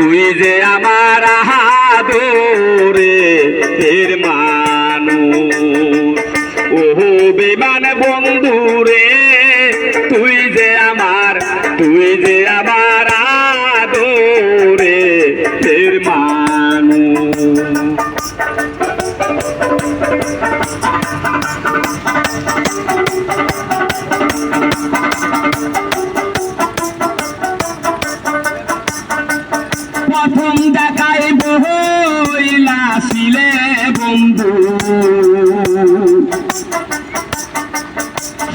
তুই যে আমার আদরে এর মানুষ ও বেমান বন্ধু রে তুই যে আমার আদরে এর মানুষ প্রথম দেখাই বইলাছিলে বন্ধু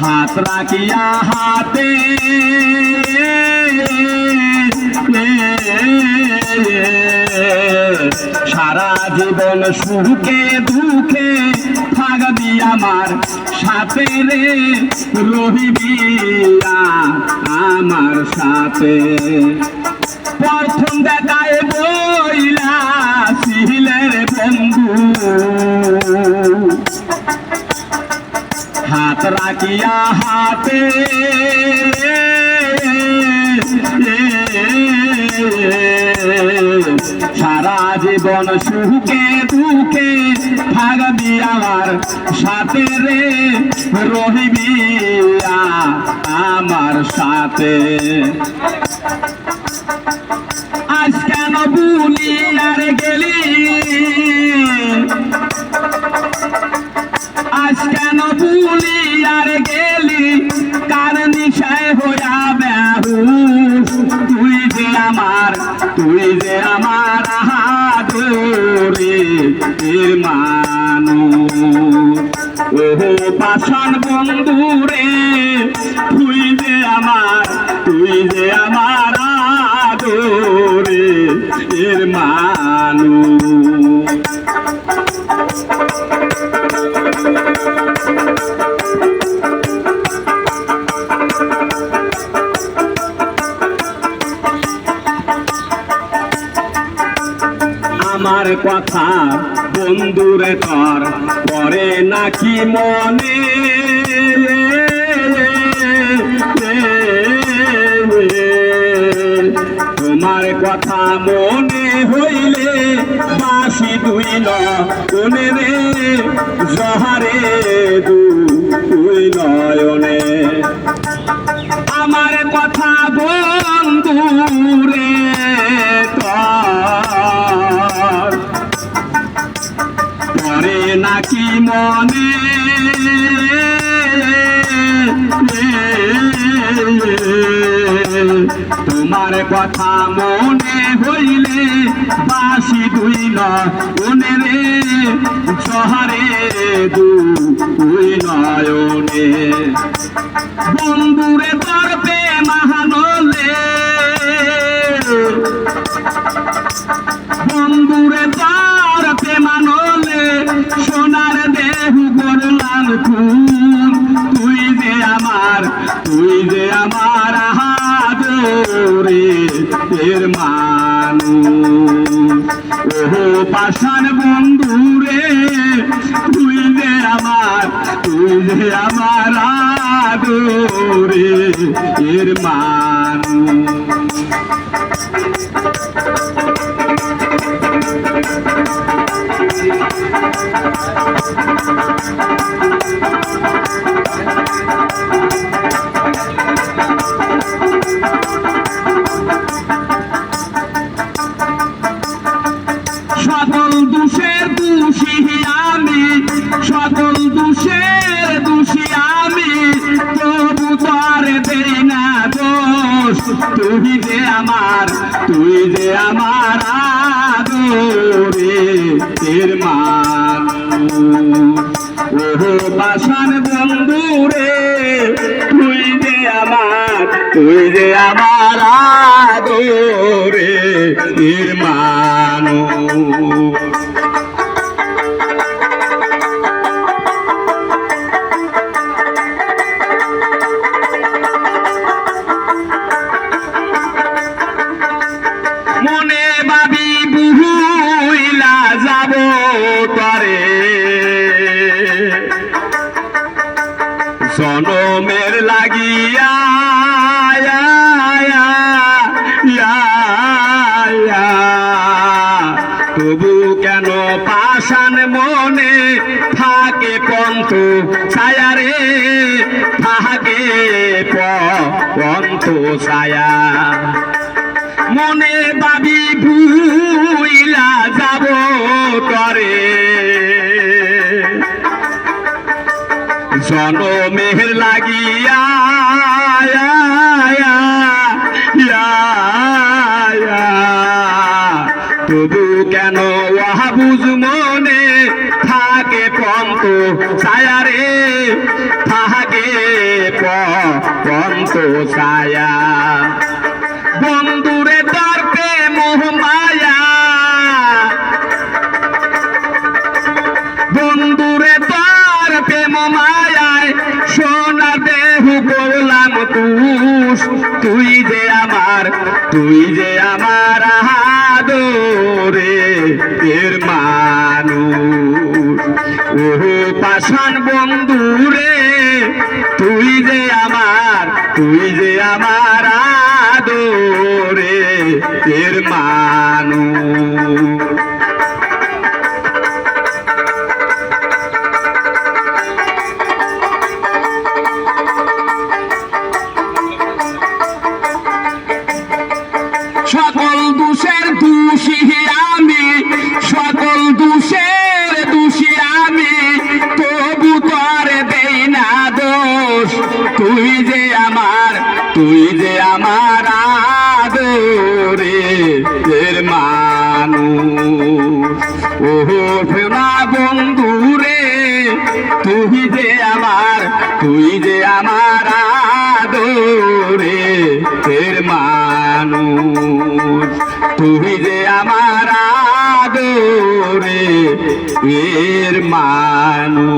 হাত রাখিয়া হাতে সারা জীবন সুখে দুঃখে থাকবি আমার সাথে রে রহিবি আমার সাথে প্রথম দেখায় বইলাছিলে বন্ধু হাত রাখিয়া হাতে সারা জীবন সুখে দুঃখে থাকবি আমার সাথে রে রহিবি আমার সাথে আজ কেন ভুলি আর গেলি আজ কেন ভুলি আর গেলি কার নিশায় হইয়া বেহুশ তুই যে আমার আদরে এর মানুষ ওহো পাষাণ বন্ধু রে তুই যে আমার আদরে এর মানুষ আমার কথা বন্ধুরে তোর করে নাকি মনে তোমার কথা মনে হইলে বাসি দুইল কোনে রে জহারে দুই নয়নে আমার কথা বন্ধুরে তোর করে নাকি মনে তোমার কথা মনে হইলে বাসি দুইল কোনে রে শহরে দুই নয়নে বন্ধুরে তরপে মাহানলে বন্ধুরে তরপে মানলে সোনার দেহু করলাম তুই যে আমার আদরে এর মানুষ ওহো পাষাণ বন্ধু রে তুই যে আমার আদরে এর মানুষ সকল দোষের দোষী আমি তবু তোর দেই না দোষ তুই যে আমার আদরে এর মানুষ ওহো পাষাণ বন্ধু রে তুই যে আমার আদরে এর মানুষ মনে ভাবি বুহুইলা যাব তরে জনমের লাগিয়া ছায়া মনে দাবি ভুইলা যাব তরে জনমের লাগিয়া তবু কেন ওয়াহাবুজ মনে থাকে পন্ত ছায়া রে থাকে পন্ত ছায়া বন্ধুরে দর্পে মোহ মায়া বন্ধুরে দর্পে মোহ মায়ায় সোনা দেহ করলাম তুই যে আমার আদরে এর মানুষ ও পাষাণ বন্ধুরে তুই যে আমার আদরে এর মানুষ সকল দোষের দোষী আমি সকল দোষের দোষী আমি তবু তোর দেই না দোষ তুই যে আমার আদরে এর মানুষ ও ফেনা বন্ধুরে তুই যে আমার আদরে এর মানুষ তুই যে আমার আদরে এর মানুষ।